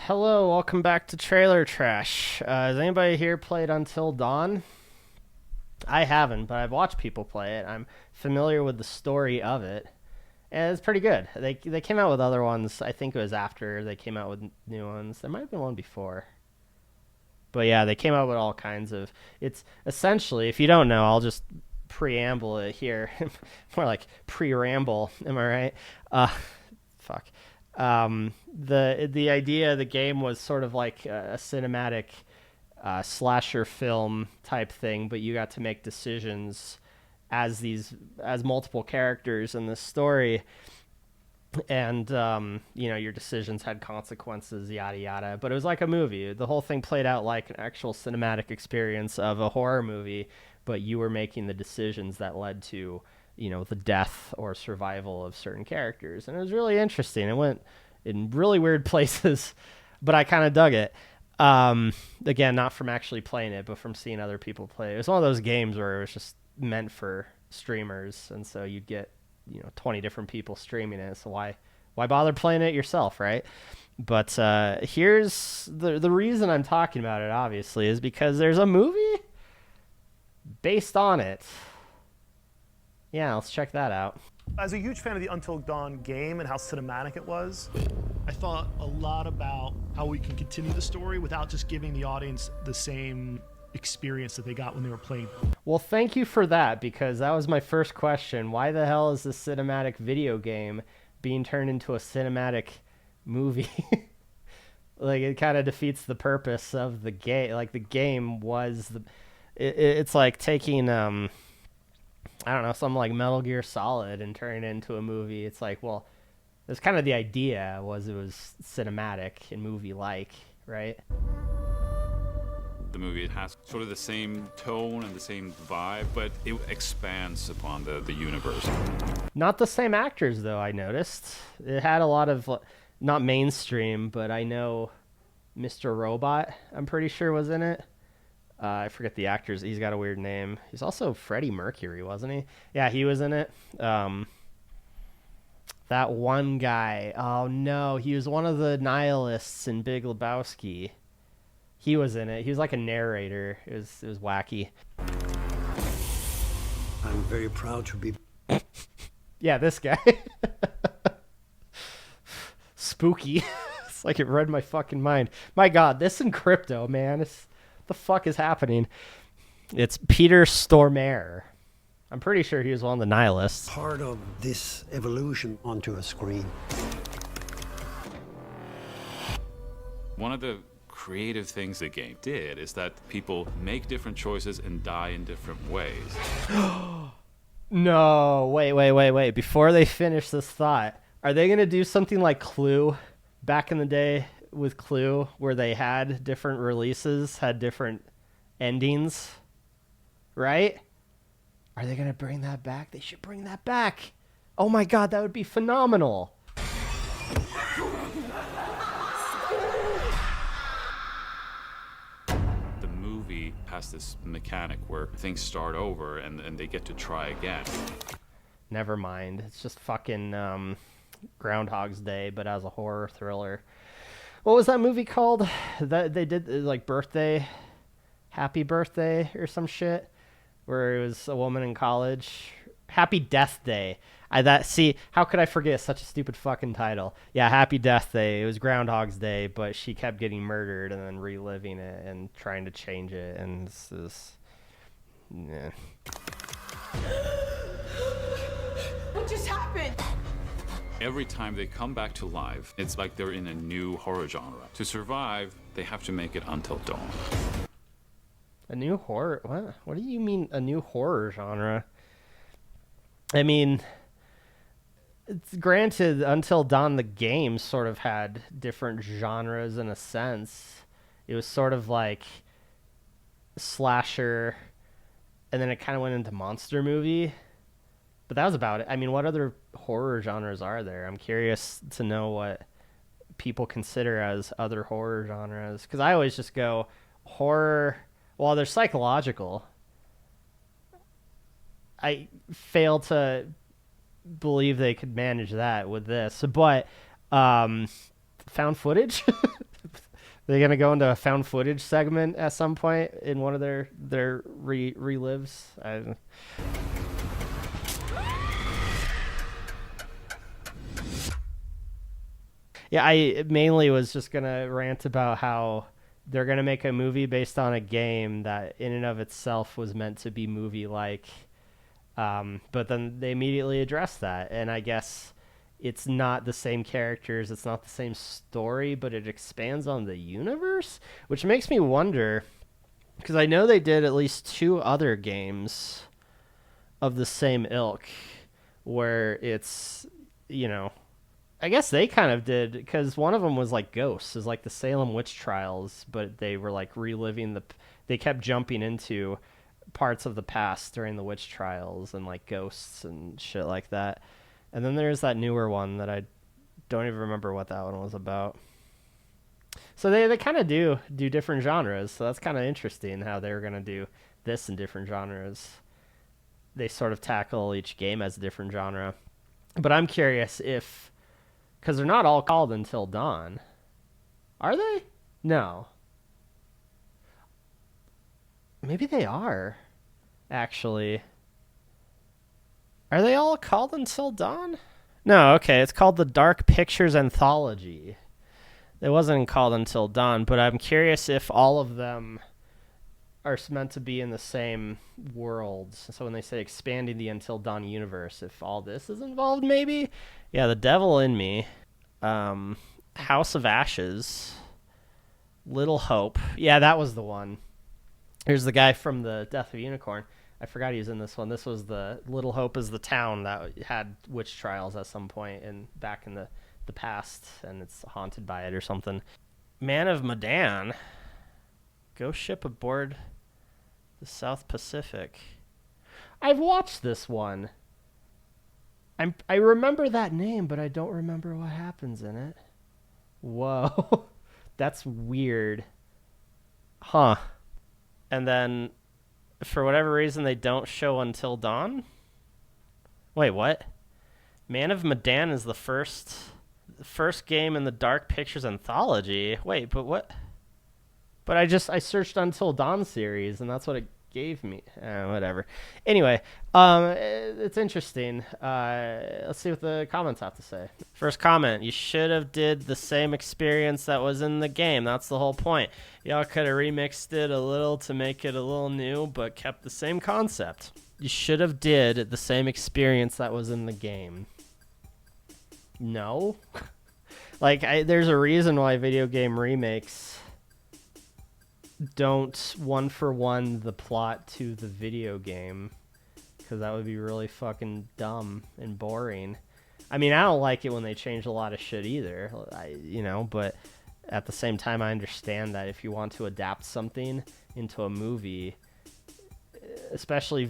Hello, welcome back to Trailer Trash. Has anybody here played Until Dawn? I haven't, but I've watched people play it. I'm familiar with the story of it, and it's pretty good. They came out with other ones. I think it was after they came out with new ones. There might have been one before, but yeah, they came out with all kinds of. It's essentially, if you don't know, I'll just preamble it here. More like pre-ramble. Am I right? Fuck. The idea of the game was sort of like a cinematic slasher film type thing, but you got to make decisions as multiple characters in this story, and your decisions had consequences, yada yada. But it was like a movie. The whole thing played out like an actual cinematic experience of a horror movie, but you were making the decisions that led to the death or survival of certain characters, and it was really interesting. It went in really weird places, but I kind of dug it. Again, not from actually playing it, but from seeing other people play. It was one of those games where it was just meant for streamers, and so you'd get 20 different people streaming it. So why bother playing it yourself, right? But here's the reason I'm talking about it. Obviously, is because there's a movie based on it. Yeah, let's check that out. As a huge fan of the Until Dawn game and how cinematic it was, I thought a lot about how we can continue the story without just giving the audience the same experience that they got when they were playing. Well, thank you for that, because that was my first question. Why the hell is this cinematic video game being turned into a cinematic movie? Like, it kind of defeats the purpose of the game. Like, the game was it's like taking I don't know, something like Metal Gear Solid and turning it into a movie. It's like, well, that's kind of the idea, was it was cinematic and movie-like, right? The movie has sort of the same tone and the same vibe, but it expands upon the universe. Not the same actors, though, I noticed. It had a lot of, not mainstream, but I know Mr. Robot, I'm pretty sure, was in it. I forget the actors. He's got a weird name. He's also Freddie Mercury, wasn't he? Yeah, he was in it. That one guy. Oh, no. He was one of the nihilists in Big Lebowski. He was in it. He was like a narrator. It was wacky. I'm very proud to be... Yeah, this guy. Spooky. It's like it read my fucking mind. My God, this in Crypto, man. The fuck is happening? It's Peter Stormare. I'm pretty sure he was one of the nihilists. Part of this evolution onto a screen. One of the creative things the game did is that people make different choices and die in different ways. No, wait. Before they finish this thought, are they going to do something like Clue back in the day with Clue, where they had different releases, had different endings, right? Are they going to bring that back? They should bring that back. Oh my God, that would be phenomenal. The movie has this mechanic where things start over and they get to try again. Never mind. It's just fucking Groundhog's Day, but as a horror thriller. What was that movie called? That they did, like, Happy Birthday or some shit, where it was a woman in college. Happy Death Day. How could I forget such a stupid fucking title? Yeah, Happy Death Day. It was Groundhog's Day, but she kept getting murdered and then reliving it and trying to change it, and this is... Yeah. What just happened? Every time they come back to life, it's like they're in a new horror genre. To survive, they have to make it until dawn. A new horror? What? What do you mean a new horror genre? I mean, it's granted, Until Dawn the game sort of had different genres in a sense. It was sort of like slasher, and then it kind of went into monster movie. But that was about it. I mean, what other horror genres are there? I'm curious to know what people consider as other horror genres. Because I always just go, horror... Well, they're psychological. I fail to believe they could manage that with this. But found footage? They gonna go into a found footage segment at some point in one of their relives? Yeah, I mainly was just gonna rant about how they're gonna make a movie based on a game that in and of itself was meant to be movie-like, but then they immediately addressed that, and I guess it's not the same characters, it's not the same story, but it expands on the universe, which makes me wonder, because I know they did at least 2 other games of the same ilk, where it's, I guess they kind of did, because one of them was like Ghosts, is like the Salem witch trials, but they were like reliving they kept jumping into parts of the past during the witch trials and like ghosts and shit like that. And then there's that newer one that I don't even remember what that one was about. So they kind of do different genres, so that's kind of interesting how they were going to do this in different genres. They sort of tackle each game as a different genre. But I'm curious if... Because they're not all called Until Dawn. Are they? No. Maybe they are, actually. Are they all called Until Dawn? No, okay. It's called the Dark Pictures Anthology. It wasn't called Until Dawn, but I'm curious if all of them are meant to be in the same worlds. So when they say expanding the Until Dawn universe, if all this is involved, maybe? Yeah, The Devil in Me, House of Ashes, Little Hope. Yeah, that was the one. Here's the guy from the Death of a Unicorn. I forgot he was in this one. This was the Little Hope is the town that had witch trials at some point back in the past, and it's haunted by it or something. Man of Medan, ghost ship aboard the South Pacific. I've watched this one. I remember that name, but I don't remember what happens in it. Whoa. That's weird. Huh. And then, for whatever reason, they don't show Until Dawn? Wait, what? Man of Medan is the first game in the Dark Pictures Anthology. Wait, but what? But I searched Until Dawn series, and that's what it gave me. Whatever. Anyway, it's interesting. Let's see what the comments have to say. First comment: you should have did the same experience that was in the game. That's the whole point. Y'all could have remixed it a little to make it a little new, but kept the same concept. You should have did the same experience that was in the game. No. There's a reason why video game remakes don't one-for-one the plot to the video game, because that would be really fucking dumb and boring. I mean, I don't like it when they change a lot of shit either, but at the same time, I understand that if you want to adapt something into a movie, especially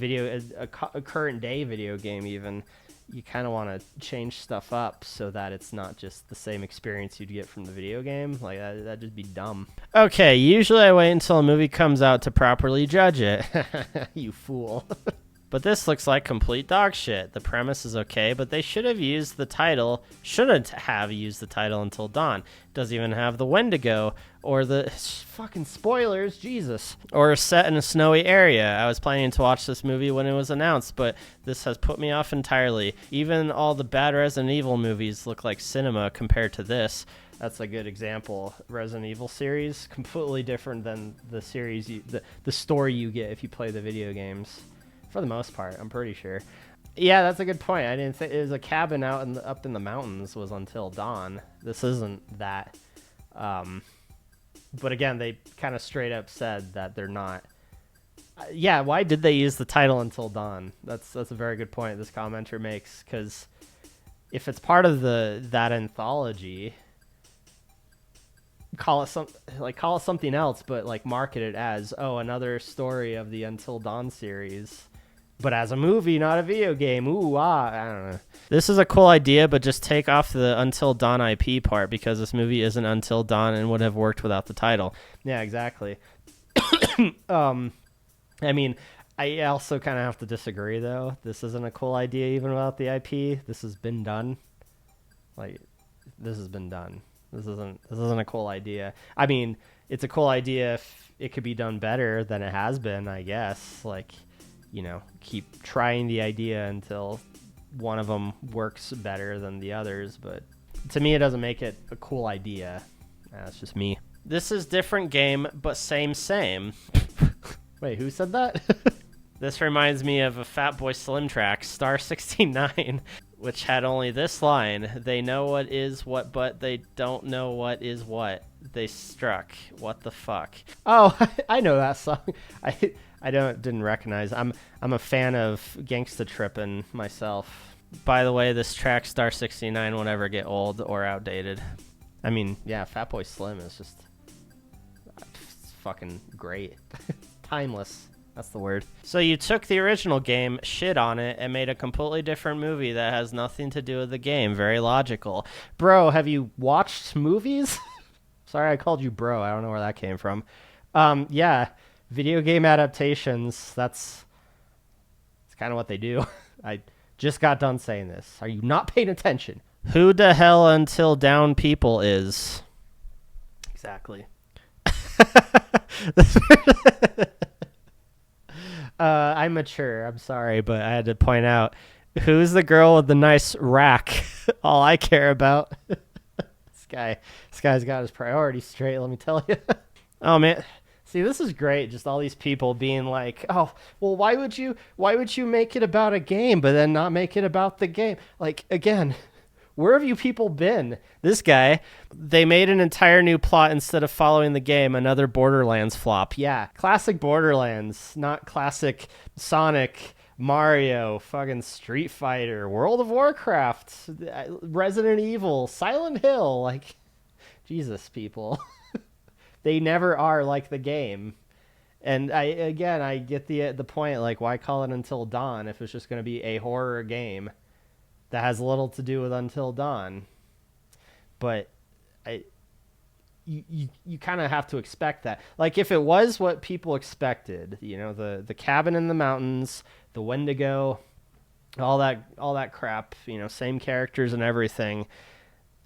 a current day video game even, you kind of want to change stuff up so that it's not just the same experience you'd get from the video game. That'd just be dumb. Okay, usually I wait until a movie comes out to properly judge it. You fool. But this looks like complete dog shit. The premise is okay, but they shouldn't have used the title Until Dawn. It doesn't even have the Wendigo or the fucking spoilers, Jesus. Or set in a snowy area. I was planning to watch this movie when it was announced, but this has put me off entirely. Even all the bad Resident Evil movies look like cinema compared to this. That's a good example. Resident Evil series, completely different than the series, the story you get if you play the video games. For the most part, I'm pretty sure. Yeah, that's a good point. I didn't think it was a cabin up in the mountains was Until Dawn. This isn't that. But again, they kind of straight up said that they're not. Yeah, why did they use the title Until Dawn? That's a very good point this commenter makes, because if it's part of that anthology, call it something else, but market it as another story of the Until Dawn series. But as a movie, not a video game. I don't know. This is a cool idea, but just take off the Until Dawn IP part, because this movie isn't Until Dawn and would have worked without the title. Yeah, exactly. I mean, I also kind of have to disagree, though. This isn't a cool idea even without the IP. This has been done. This has been done. This isn't a cool idea. I mean, it's a cool idea if it could be done better than it has been, I guess. Like, keep trying the idea until one of them works better than the others. But to me, it doesn't make it a cool idea. That's just me. This is different game, but same. Wait, who said that? This reminds me of a Fatboy Slim track, Star 69, which had only this line: "They know what is what, but they don't know what is what. They struck. What the fuck?" Oh, I know that song. I didn't recognize. I'm a fan of Gangsta Trippin' myself. By the way, this track, Star 69, will never get old or outdated. I mean, yeah, Fatboy Slim is just fucking great. Timeless. That's the word. So you took the original game, shit on it, and made a completely different movie that has nothing to do with the game. Very logical. Bro, have you watched movies? Sorry I called you bro. I don't know where that came from. Yeah, video game adaptations, that's kind of what they do. I just got done saying this. Are you not paying attention? Who the hell Until Dawn people is? Exactly. I'm mature. I'm sorry, but I had to point out, who's the girl with the nice rack? All I care about. This guy's got his priorities straight, let me tell you. Oh man, see, this is great. Just all these people being like, "Oh, well, why would you make it about a game, but then not make it about the game?" Like, again, where have you people been? This guy, they made an entire new plot instead of following the game. Another Borderlands flop. Yeah, classic Borderlands, not classic Sonic, Mario, fucking Street Fighter, World of Warcraft, Resident Evil, Silent Hill. Like, Jesus, people. They never are like the game. And I get the point. Like, why call it Until Dawn if it's just going to be a horror game that has little to do with Until Dawn? But you kind of have to expect that. Like, if it was what people expected, the cabin in the mountains, the Wendigo, all that crap, same characters and everything,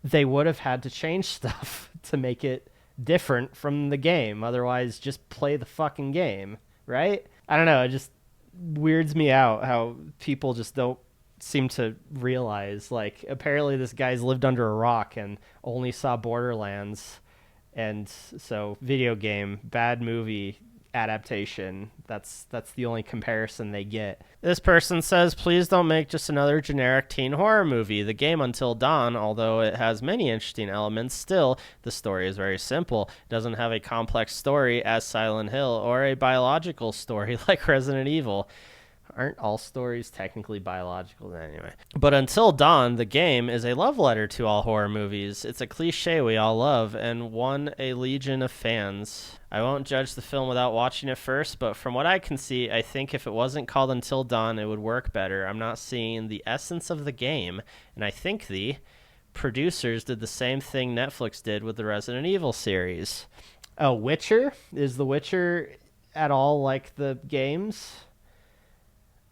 they would have had to change stuff to make it different from the game. Otherwise, just play the fucking game, right? I don't know. It just weirds me out how people just don't seem to realize, like, apparently this guy's lived under a rock and only saw Borderlands, and so video game, bad movie adaptation, that's the only comparison they get. This person says, please don't make just another generic teen horror movie. The game Until Dawn, although it has many interesting elements, still the story is very simple. It doesn't have a complex story as Silent Hill or a biological story like Resident Evil. Aren't all stories technically biological anyway? But Until Dawn, the game, is a love letter to all horror movies. It's a cliche we all love and won a legion of fans. I won't judge the film without watching it first, but from what I can see, I think if it wasn't called Until Dawn, it would work better. I'm not seeing the essence of the game, and I think the producers did the same thing Netflix did with the Resident Evil series. Oh, Witcher? Is The Witcher at all like the games?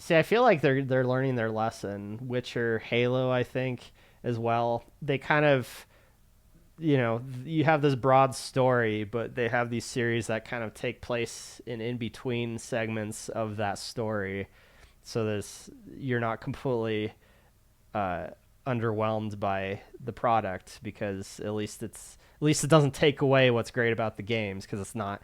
See, I feel like they're learning their lesson. Witcher, Halo, I think, as well. They kind of, you have this broad story, but they have these series that kind of take place in between segments of that story. So you're not completely underwhelmed by the product, because at least it doesn't take away what's great about the games, because it's not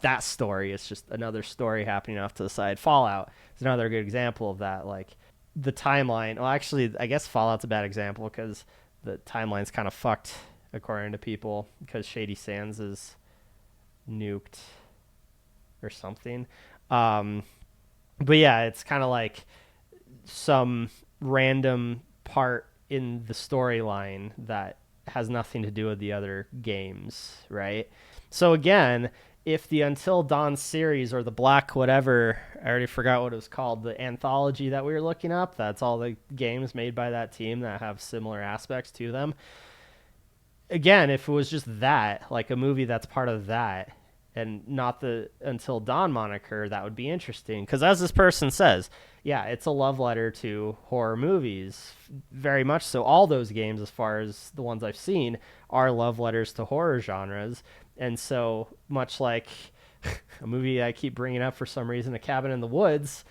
that story. It's just another story happening off to the side. Fallout is another good example of that. Like, the timeline. Well, actually, I guess Fallout's a bad example because the timeline's kind of fucked according to people, because Shady Sands is nuked or something. But yeah, it's kind of like some random part in the storyline that has nothing to do with the other games, right? So again, if the Until Dawn series, or the Black whatever, I already forgot what it was called, the anthology that we were looking up, that's all the games made by that team that have similar aspects to them. Again, if it was just that, like a movie that's part of that, and not the Until Dawn moniker, that would be interesting. Because as this person says, yeah, it's a love letter to horror movies, very much so. All those games, as far as the ones I've seen, are love letters to horror genres. And so much like a movie I keep bringing up for some reason, A Cabin in the Woods,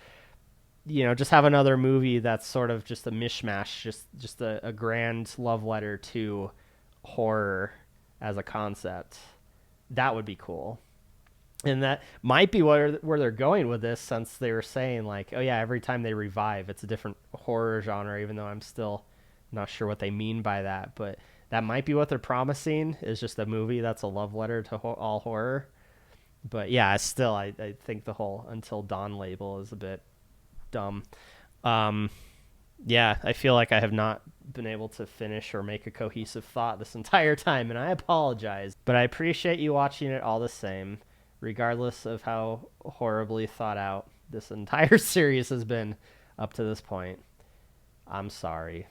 just have another movie that's sort of just a mishmash, just a grand love letter to horror as a concept. That would be cool. And that might be where they're going with this, since they were saying like, oh yeah, every time they revive, it's a different horror genre, even though I'm still not sure what they mean by that. But that might be what they're promising, is just a movie that's a love letter to all horror. But yeah, I think the whole Until Dawn label is a bit dumb. Yeah, I feel like I have not been able to finish or make a cohesive thought this entire time, and I apologize. But I appreciate you watching it all the same, regardless of how horribly thought out this entire series has been up to this point. I'm sorry.